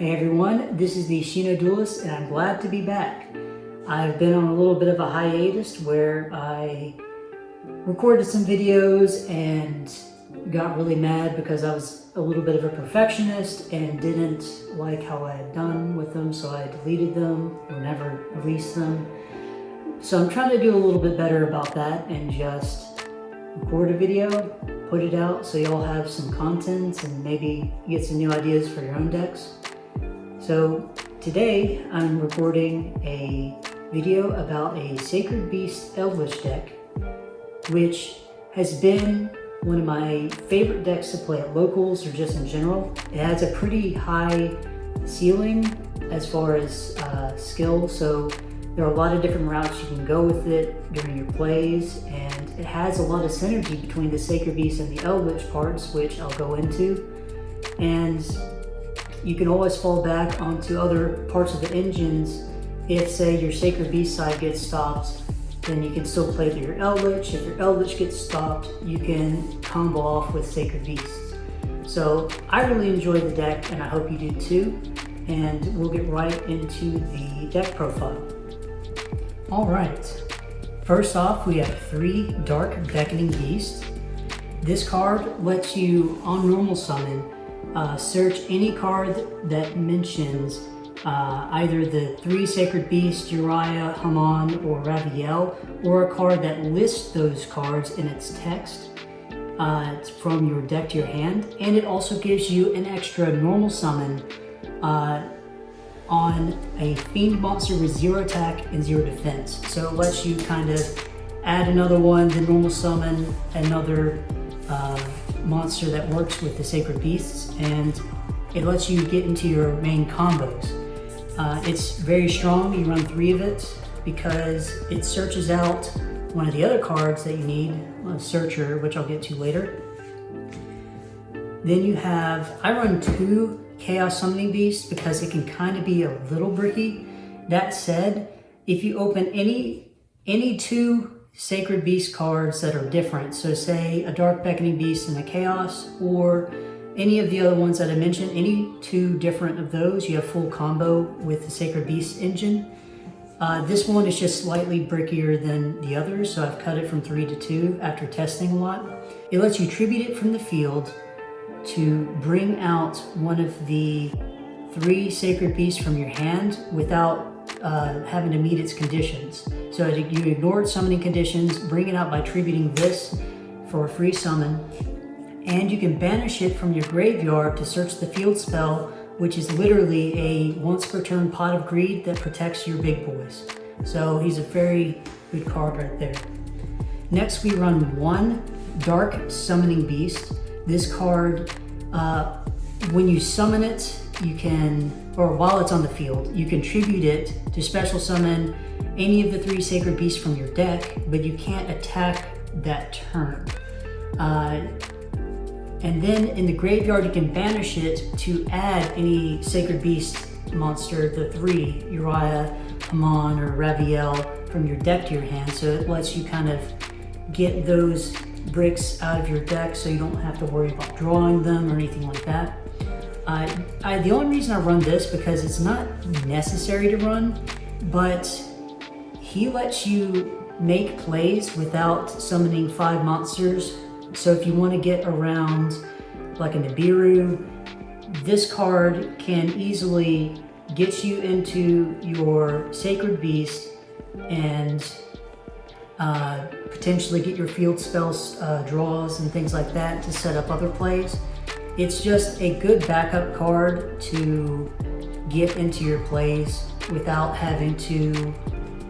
Hey everyone, this is the Duelist and I'm glad to be back. I've been on a little bit of a hiatus where I recorded some videos and got really mad because I was a little bit of a perfectionist and didn't like how I had done with them, so I deleted them or never released them. So I'm trying to do a little bit better about that and just record a video, put it out so y'all have some content and maybe get some new ideas for your own decks. So today I'm recording a video about a Sacred Beast Eldlich deck, which has been one of my favorite decks to play at locals or just in general. It has a pretty high ceiling as far as skill, so there are a lot of different routes you can go with it during your plays, and it has a lot of synergy between the Sacred Beast and the Eldlich parts, which I'll go into. And you can always fall back onto other parts of the engines. If, say, your Sacred Beast side gets stopped, then you can still play through your Eldlich. If your Eldlich gets stopped, you can combo off with Sacred Beasts. So I really enjoy the deck, and I hope you do too. And we'll get right into the deck profile. All right. First off, we have 3 Dark Beckoning Beasts. This card lets you, on normal summon, search any card that mentions either the 3 Sacred Beasts, Uriah, Haman, or Raviel, or a card that lists those cards in its text from your deck to your hand. And it also gives you an extra normal summon on a Fiend monster with 0 attack and 0 defense. So it lets you kind of add another one, the normal summon another monster that works with the Sacred Beasts, and it lets you get into your main combos. It's very strong. You run 3 of it because it searches out one of the other cards that you need, a Searcher, which I'll get to later. Then you have, I run 2 Chaos Summoning Beasts because it can kind of be a little bricky. That said, if you open any 2 Sacred Beast cards that are different, so say a Dark Beckoning Beast and a Chaos, or any of the other ones that I mentioned, any 2 different of those, you have full combo with the Sacred Beast engine. This one is just slightly brickier than the others, so I've cut it from 3 to 2 after testing a lot. It lets you tribute it from the field to bring out one of the 3 Sacred Beasts from your hand without having to meet its conditions. So you ignore its summoning conditions, bring it out by tributing this for a free summon, and you can banish it from your graveyard to search the field spell, which is literally a once per turn Pot of Greed that protects your big boys. So he's a very good card right there. Next we run 1 Dark Summoning Beast. This card, when you summon it, you can, or while it's on the field, you can tribute it to special summon any of the 3 Sacred Beasts from your deck, but you can't attack that turn. And then in the graveyard, you can banish it to add any Sacred Beast monster, the 3, Uriah, Haman, or Raviel, from your deck to your hand. So it lets you kind of get those bricks out of your deck so you don't have to worry about drawing them or anything like that. The only reason I run this because it's not necessary to run, but he lets you make plays without summoning 5 monsters. So if you want to get around like a Nibiru, this card can easily get you into your Sacred Beast and potentially get your field spells draws and things like that to set up other plays. It's just a good backup card to get into your plays without having to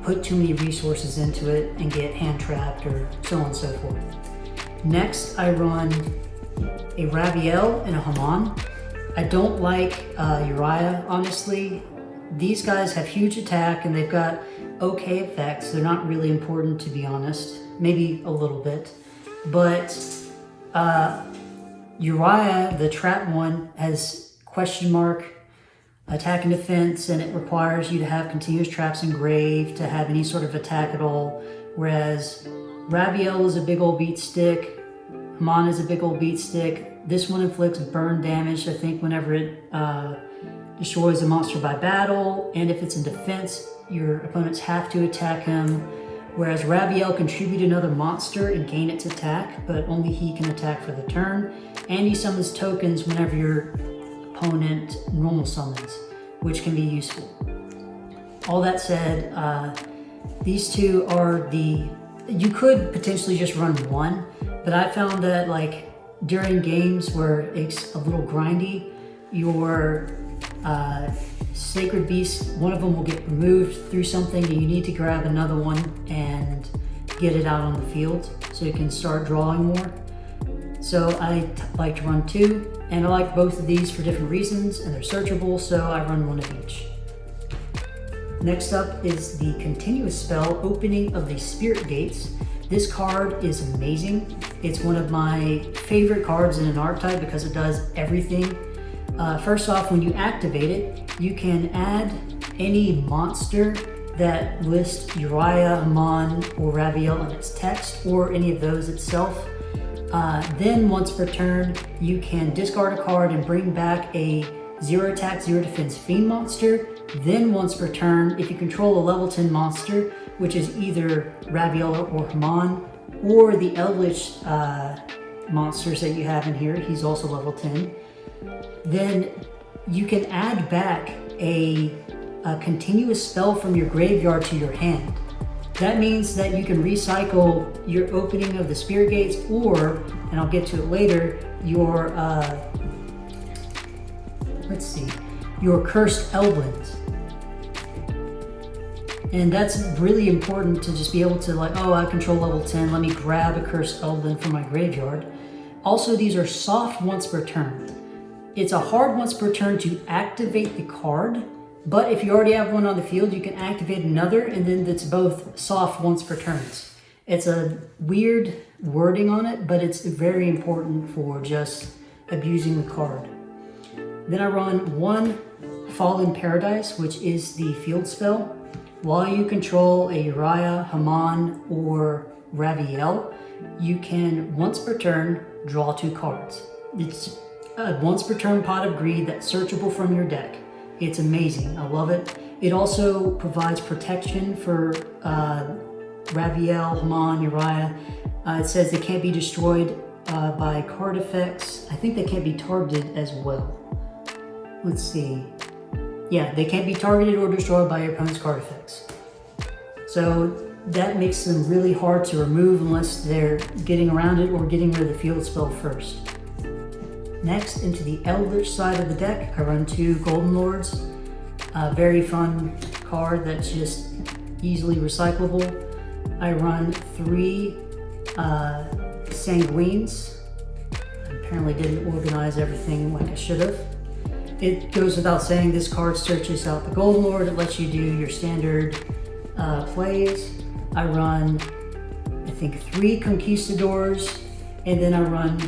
put too many resources into it and get hand trapped or so on and so forth. Next, I run a Raviel and a Haman. I don't like Uriah, honestly. These guys have huge attack and they've got okay effects. They're not really important, to be honest. Maybe a little bit. But Uriah, the trap one, has question mark attack and defense, and it requires you to have continuous traps engraved to have any sort of attack at all. Whereas Raviel is a big old beat stick, Haman is a big old beat stick. This one inflicts burn damage, I think, whenever it destroys a monster by battle, and if it's in defense, your opponents have to attack him. Whereas Raviel can tribute another monster and gain its attack, but only he can attack for the turn. And he summons tokens whenever your opponent normal summons, which can be useful. All that said, these two are you could potentially just run one, but I found that like during games where it's a little grindy, your Sacred Beast, one of them will get removed through something and you need to grab another one and get it out on the field so you can start drawing more. So I like to run two, and I like both of these for different reasons, and they're searchable, so I run one of each. Next up is the continuous spell, Opening of the Spirit Gates. This card is amazing. It's one of my favorite cards in an archetype because it does everything. First off, when you activate it, you can add any monster that lists Uriah, Haman, or Raviel in its text, or any of those itself. Then once per turn, you can discard a card and bring back a 0 attack, 0 defense fiend monster. Then once per turn, if you control a level 10 monster, which is either Raviel or Haman, or the Eldlich monsters that you have in here, he's also level 10, then you can add back a continuous spell from your graveyard to your hand. That means that you can recycle your Opening of the Spirit Gates, or, and I'll get to it later, your, your Cursed Eldlands. And that's really important to just be able to like, oh, I control level 10, let me grab a Cursed Eldland from my graveyard. Also, these are soft once per turn. It's a hard once per turn to activate the card, but if you already have one on the field, you can activate another, and then it's both soft once per turns. It's a weird wording on it, but it's very important for just abusing the card. Then I run one Fallen Paradise, which is the field spell. While you control a Uriah, Haman, or Raviel, you can once per turn draw 2 cards. It's a once per turn Pot of Greed that's searchable from your deck. It's amazing. I love it. It also provides protection for Raviel, Haman, Uriah. It says they can't be destroyed by card effects. I think they can't be targeted as well. Let's see. Yeah, they can't be targeted or destroyed by your opponent's card effects. So that makes them really hard to remove unless they're getting around it or getting rid of the field spell first. Next, into the Eldlich side of the deck, I run 2 Golden Lords. A very fun card that's just easily recyclable. I run 3 Sanguines. I apparently didn't organize everything like I should have. It goes without saying, this card searches out the Golden Lord. It lets you do your standard plays. I run, I think, 3 Conquistadors, and then I run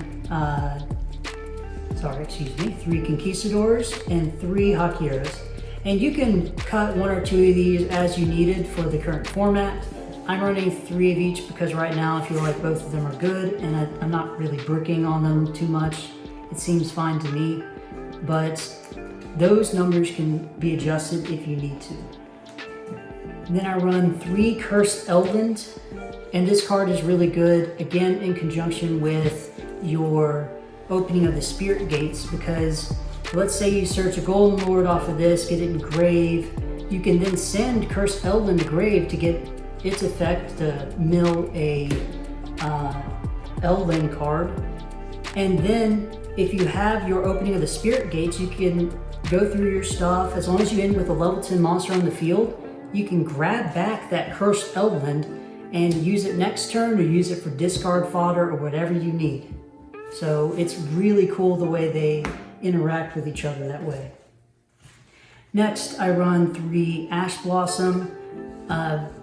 3 Conquistadors and 3 Hakieras. And you can cut 1 or 2 of these as you needed for the current format. I'm running 3 of each because right now I feel like both of them are good, and I'm not really bricking on them too much. It seems fine to me, but those numbers can be adjusted if you need to. And then I run 3 Cursed Eldland, and this card is really good, again in conjunction with your Opening of the Spirit Gates, because let's say you search a Golden Lord off of this, get it in grave, you can then send Cursed Eldland to grave to get its effect to mill a Eldland card. And then if you have your Opening of the Spirit Gates, you can go through your stuff. As long as you end with a level 10 monster on the field, you can grab back that Cursed Eldland and use it next turn, or use it for discard fodder or whatever you need. So it's really cool the way they interact with each other that way. Next, I run 3 Ash Blossom.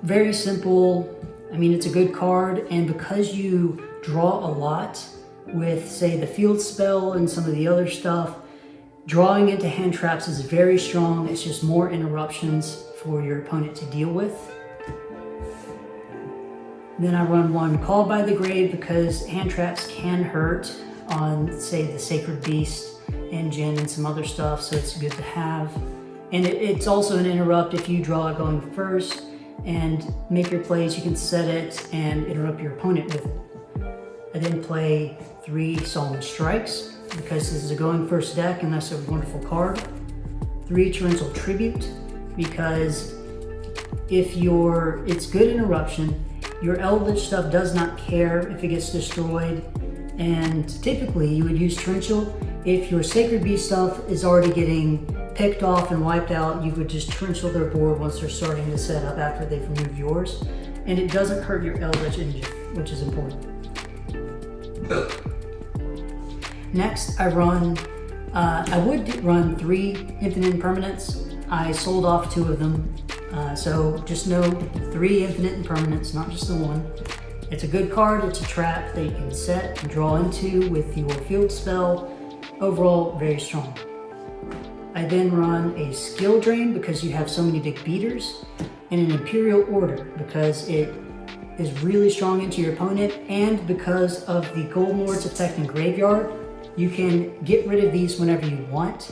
Very simple. I mean, it's a good card, and because you draw a lot with, say, the field spell and some of the other stuff, drawing into hand traps is very strong. It's just more interruptions for your opponent to deal with. Then I run 1 Called by the Grave because hand traps can hurt on, say, the Sacred Beast engine and some other stuff, so it's good to have. And it's also an interrupt if you draw it going first and make your plays. You can set it and interrupt your opponent with it. I then play 3 Solemn Strikes because this is a going first deck and that's a wonderful card. 3 Torrential Tribute because it's good interruption. Your Eldlich stuff does not care if it gets destroyed, and typically you would use Torrential. If your Sacred Beast stuff is already getting picked off and wiped out, you would just Torrential their board once they're starting to set up after they've removed yours. And it doesn't hurt your Eldlich engine, which is important. Next, I would run 3 Infinite Impermanents. I sold off 2 of them. So just know 3 Infinite Impermanents, not just the 1. It's a good card, it's a trap that you can set and draw into with your field spell. Overall, very strong. I then run a Skill Drain because you have so many big beaters, and an Imperial Order because it is really strong into your opponent, and because of the Golden Lord's effect in Graveyard, you can get rid of these whenever you want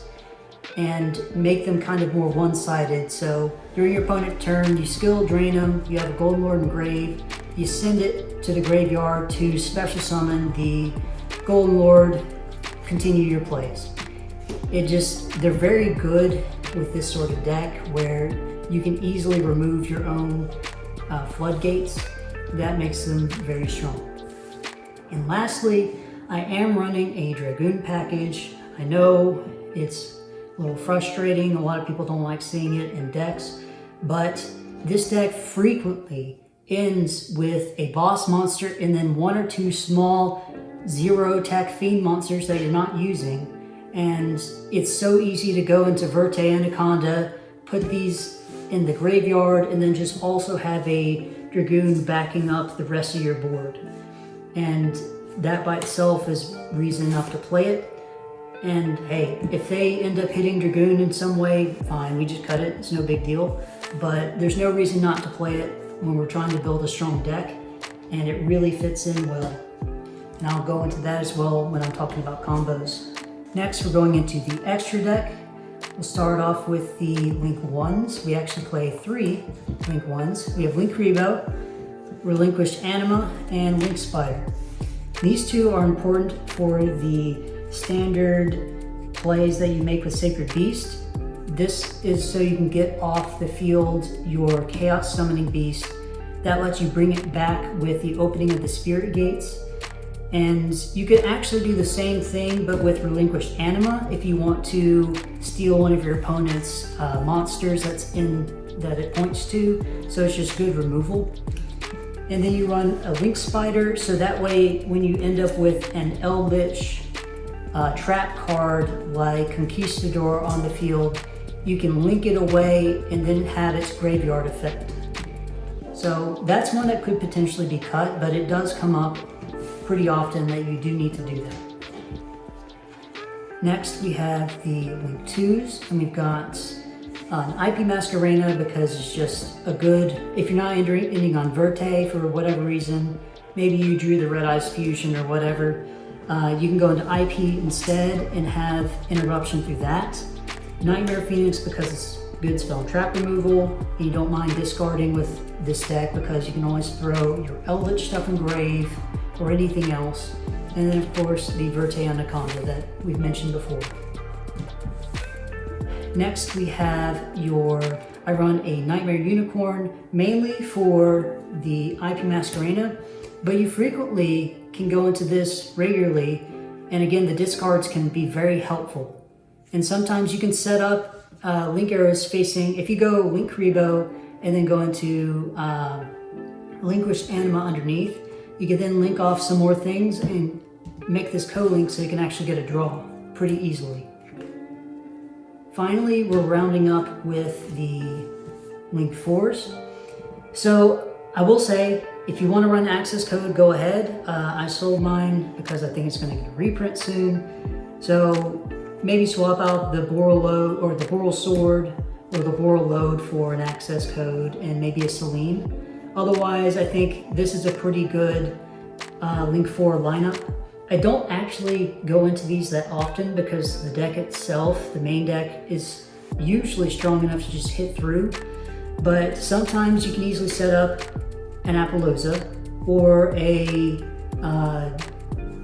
and make them kind of more one-sided. So during your opponent's turn, you Skill Drain them, you have a Golden Lord in grave, you send it to the graveyard to special summon the Golden Lord, continue your plays. They're very good with this sort of deck where you can easily remove your own floodgates. That makes them very strong. And lastly, I am running a Dragoon package. I know it's a little frustrating, a lot of people don't like seeing it in decks, but this deck frequently ends with a boss monster and then 1 or 2 small 0 attack fiend monsters that you're not using. And it's so easy to go into Verte Anaconda, put these in the graveyard, and then just also have a Dragoon backing up the rest of your board. And that by itself is reason enough to play it. And hey, if they end up hitting Dragoon in some way, fine, we just cut it, it's no big deal. But there's no reason not to play it when we're trying to build a strong deck, and it really fits in well. And I'll go into that as well when I'm talking about combos. Next, we're going into the extra deck. We'll start off with the Link 1s. We actually play 3 Link 1s. We have Link Rebo, Relinquished Anima, and Link Spider. These 2 are important for the standard plays that you make with Sacred Beast. This is so you can get off the field your Chaos Summoning Beast. That lets you bring it back with the opening of the Spirit Gates. And you could actually do the same thing, but with Relinquished Anima if you want to steal one of your opponent's monsters that it points to. So it's just good removal. And then you run a Link Spider, so that way when you end up with an Eldlich trap card like Conquistador on the field, you can link it away and then have its graveyard effect. So that's one that could potentially be cut, but it does come up pretty often that you do need to do that. Next we have the Link 2s, and we've got an IP Masquerena because it's just a good, if you're not ending on Verte for whatever reason, maybe you drew the Red Eyes Fusion or whatever, you can go into IP instead and have interruption through that. Nightmare Phoenix because it's good spell and trap removal, and you don't mind discarding with this deck because you can always throw your Eldlich stuff in grave or anything else. And then of course the Verte Anaconda that we've mentioned before. Next we have I run a Nightmare Unicorn mainly for the IP Masquerena, but you frequently can go into this regularly, and again the discards can be very helpful. And sometimes you can set up link arrows facing, if you go Link Rebo and then go into Relinquished Anima underneath, you can then link off some more things and make this co-link so you can actually get a draw pretty easily. Finally, we're rounding up with the Link 4s. So I will say, if you want to run access code, go ahead. I sold mine because I think it's going to get a reprint soon. So maybe swap out the Boral Load or the Boral Sword or the Boral Load for an access code and maybe a Selene. Otherwise, I think this is a pretty good Link 4 lineup. I don't actually go into these that often because the deck itself, the main deck, is usually strong enough to just hit through. But sometimes you can easily set up an Appaloosa or a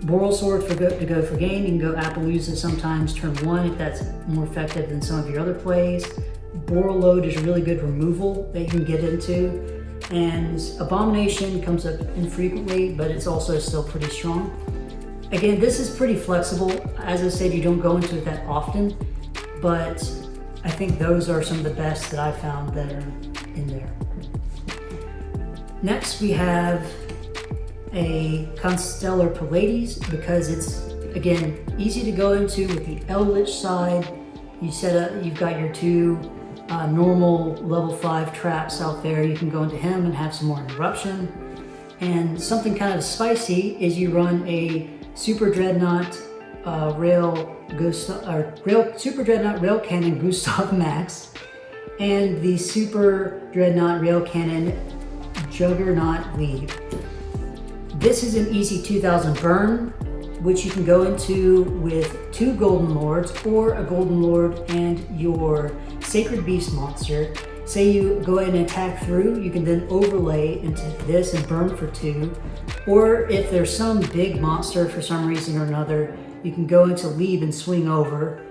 Boral Sword to go for gain. You can go Appaloosa sometimes turn 1 if that's more effective than some of your other plays. Boral Load is really good removal that you can get into. And Abomination comes up infrequently, but it's also still pretty strong. Again, this is pretty flexible. As I said, you don't go into it that often, but I think those are some of the best that I found that are in there. Next, we have a Constellar Pallades because it's, again, easy to go into with the Eldlich side. You've got your 2 normal level 5 traps out there. You can go into him and have some more interruption. And something kind of spicy is you run a Super Dreadnought Super Dreadnought Rail Cannon Gustav Max and the Super Dreadnought Rail Cannon Juggernaut Lead. This is an easy 2000 burn, which you can go into with 2 Golden Lords or a Golden Lord and your Sacred Beast monster. Say you go ahead and attack through, you can then overlay into this and burn for 2. Or if there's some big monster for some reason or another, you can go into leave and swing over,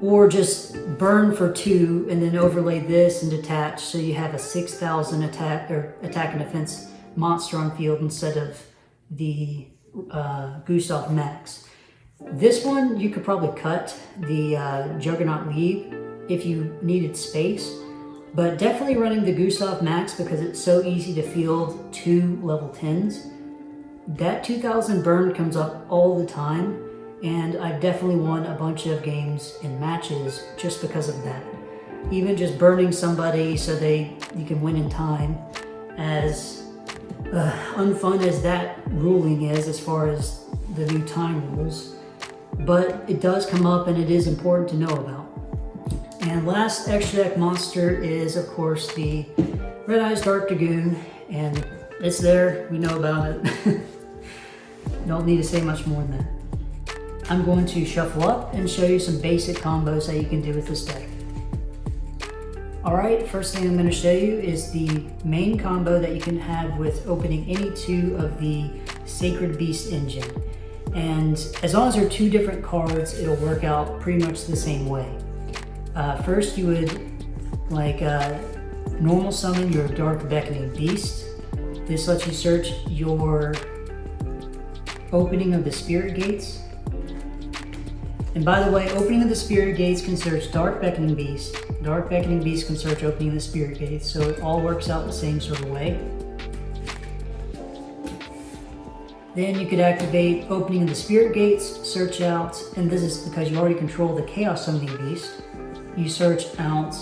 or just burn for 2 and then overlay this and detach, so you have a 6,000 attack and defense monster on field instead of the Gustav Max. This one you could probably cut the Juggernaut lead if you needed space, but definitely running the Gustav Max because it's so easy to field 2 level 10s. That 2000 burn comes up all the time, and I've definitely won a bunch of games and matches just because of that. Even just burning somebody so you can win in time, as unfun as that ruling is as far as the new time rules, but it does come up and it is important to know about. And last extra deck monster is, of course, the Red Eyes Dark Dragoon, and it's there, we know about it. Don't need to say much more than that. I'm going to shuffle up and show you some basic combos that you can do with this deck. Alright, first thing I'm going to show you is the main combo that you can have with opening any 2 of the Sacred Beast engine. And as long as they're 2 different cards, it'll work out pretty much the same way. First, you would normal summon your Dark Beckoning Beast. This lets you search your opening of the Spirit Gates. And by the way, opening of the Spirit Gates can search Dark Beckoning Beast. Dark Beckoning Beast can search opening of the Spirit Gates, so it all works out the same sort of way. Then you could activate opening of the Spirit Gates, search out, and this is because you already control the Chaos Summoning Beast. You search out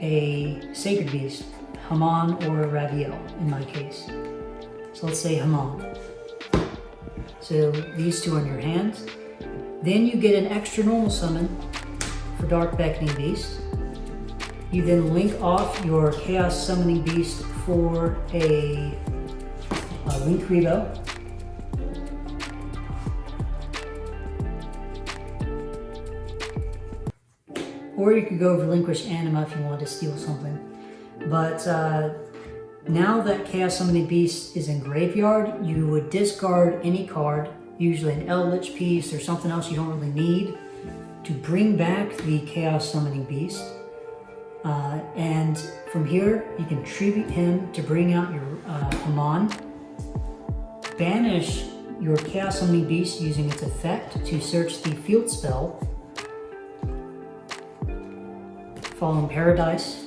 a Sacred Beast, Haman or Raviel in my case. So let's say Haman. So these 2 on your hand. Then you get an extra normal summon for Dark Beckoning Beast. You then link off your Chaos Summoning Beast for a Link Rebo. Or you could go Relinquish Anima if you wanted to steal something. But now that Chaos Summoning Beast is in graveyard, you would discard any card, usually an Eldlich piece or something else you don't really need, to bring back the Chaos Summoning Beast. And from here, you can tribute him to bring out your Haman. Banish your Chaos Summoning Beast using its effect to search the field spell. Fallen Paradise.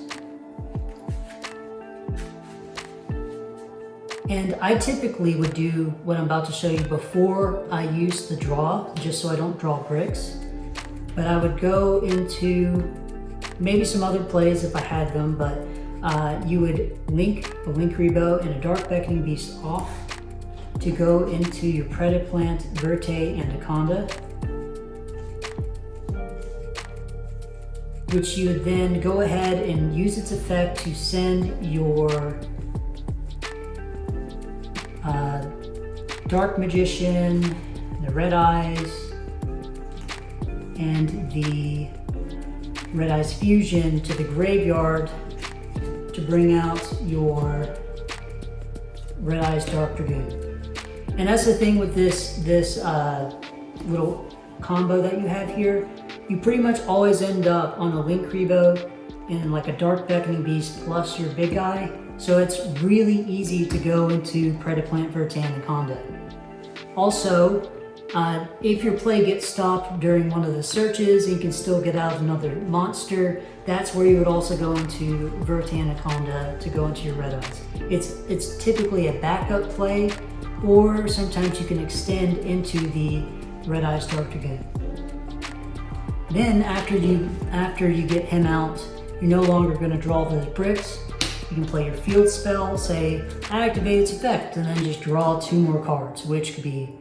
And I typically would do what I'm about to show you before I use the draw, just so I don't draw bricks. But I would go into maybe some other plays if I had them, but you would link a Link Rebo and a Dark Beckoning Beast off to go into your Predaplant, Verte, and Aconda, which you would then go ahead and use its effect to send your Dark Magician, the Red Eyes and the Red Eyes Fusion to the graveyard to bring out your Red Eyes Dark Dragoon. And that's the thing with this little combo that you have here. You pretty much always end up on a Link Rebo and like a Dark Beckoning Beast plus your big guy. So it's really easy to go into Predaplant, Vertan, and combat. Also, if your play gets stopped during one of the searches and you can still get out another monster, that's where you would also go into Vertan Anaconda to go into your Red Eyes. It's typically a backup play, or sometimes you can extend into the Red Eyes Dark Dragoon. Then after you get him out, you're no longer going to draw those bricks. You can play your field spell, say activate its effect, and then just draw 2 more cards, which could be,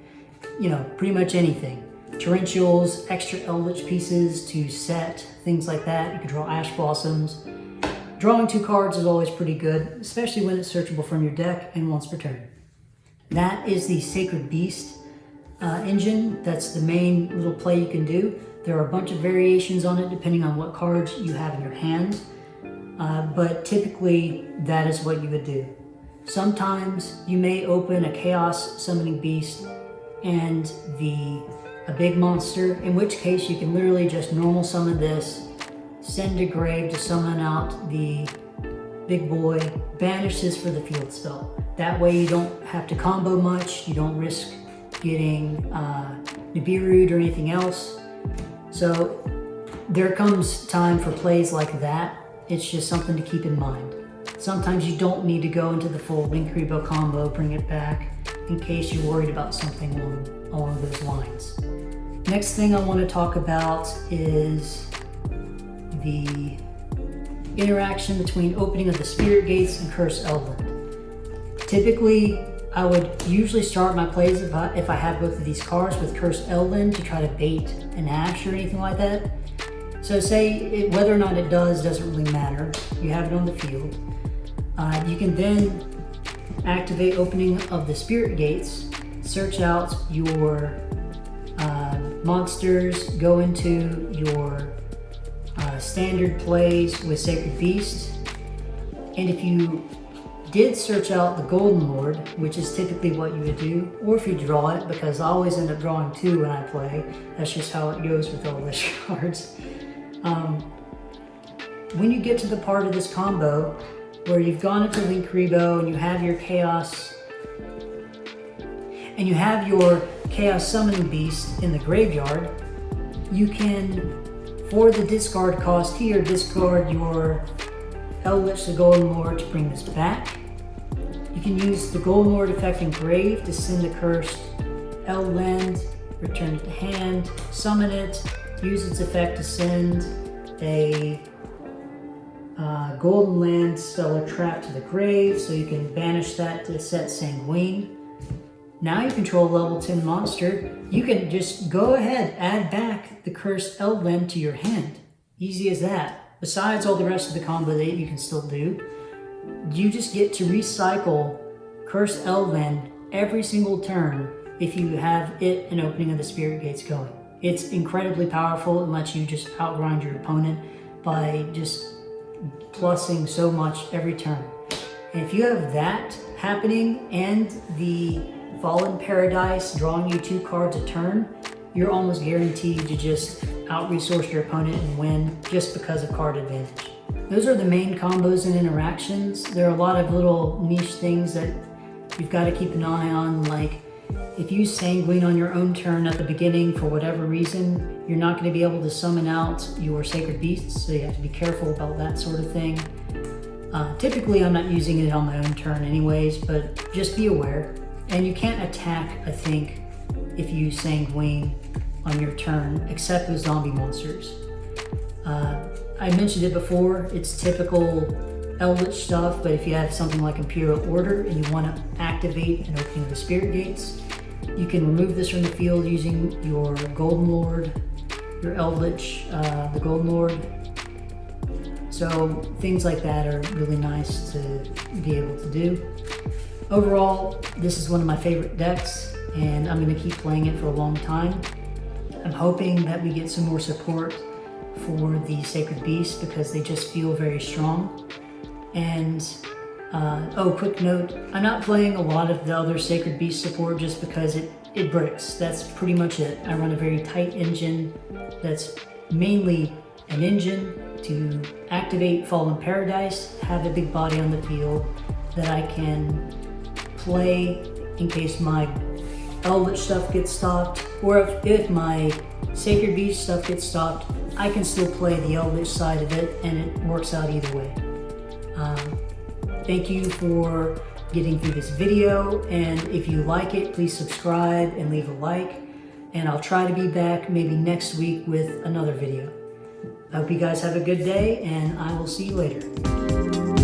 pretty much anything. Torrentials, extra Eldlich pieces to set, things like that. You can draw Ash Blossoms. Drawing 2 cards is always pretty good, especially when it's searchable from your deck and once per turn. That is the Sacred Beast engine. That's the main little play you can do. There are a bunch of variations on it depending on what cards you have in your hand, but typically that is what you would do. Sometimes you may open a Chaos Summoning Beast and a big monster, in which case you can literally just normal summon this, send to grave to summon out the big boy, banish this for the field spell. That way you don't have to combo much, you don't risk getting Nibiru'd or anything else. So there comes time for plays like that. It's just something to keep in mind. Sometimes you don't need to go into the full Link Rebo combo, bring it back, in case you're worried about something along those lines. Next thing I want to talk about is the interaction between opening of the Spirit Gates and Cursed Eldland. Typically, I would usually start my plays if I have both of these cards with Cursed Eldland to try to bait an Ash or anything like that. So whether or not it doesn't really matter. You have it on the field. You can then activate opening of the Spirit Gates, search out your monsters, go into your standard plays with Sacred Beast, and if you did search out the Golden Lord, which is typically what you would do, or if you draw it, because I always end up drawing 2 when I play. That's just how it goes with all these cards. When you get to the part of this combo where you've gone into Link Rebo and you have your Chaos Summoning Beast in the graveyard, you can, for the discard cost here, discard your Eldlich the Golden Lord to bring this back. You can use the Golden Lord effect in grave to send the Cursed Eldland, return it to hand, summon it, use its effect to send a Golden Land spell or trap to the grave, so you can banish that to set Sanguine. Now you control a level 10 monster. You can just go ahead, add back the Cursed Eldland to your hand. Easy as that. Besides all the rest of the combo that you can still do, you just get to recycle Cursed Eldland every single turn if you have it and opening of the Spirit Gates going. It's incredibly powerful and lets you just outgrind your opponent by just plussing so much every turn. And if you have that happening and the Fallen Paradise drawing you 2 cards a turn, you're almost guaranteed to just out-resource your opponent and win just because of card advantage. Those are the main combos and interactions. There are a lot of little niche things that you've got to keep an eye on, like if you Sanguine on your own turn at the beginning for whatever reason, you're not going to be able to summon out your Sacred Beasts, so you have to be careful about that sort of thing. Typically I'm not using it on my own turn anyways, but just be aware. And you can't attack, I think, if you Sanguine on your turn, except with zombie monsters. I mentioned it before, it's typical Eldlich stuff, but if you have something like Imperial Order and you want to activate an opening of the Spirit Gates, you can remove this from the field using your Golden Lord, your Eldlich, the Golden Lord. So things like that are really nice to be able to do. Overall, this is one of my favorite decks, and I'm going to keep playing it for a long time. I'm hoping that we get some more support for the Sacred Beasts because they just feel very strong. And quick note, I'm not playing a lot of the other Sacred Beast support just because it breaks. That's pretty much it. I run a very tight engine that's mainly an engine to activate Fallen Paradise, have a big body on the field that I can play in case my Eldlich stuff gets stopped, or if my Sacred Beast stuff gets stopped, I can still play the Eldlich side of it, and it works out either way. Thank you for getting through this video, and if you like it, please subscribe and leave a like, and I'll try to be back maybe next week with another video. I hope you guys have a good day, and I will see you later.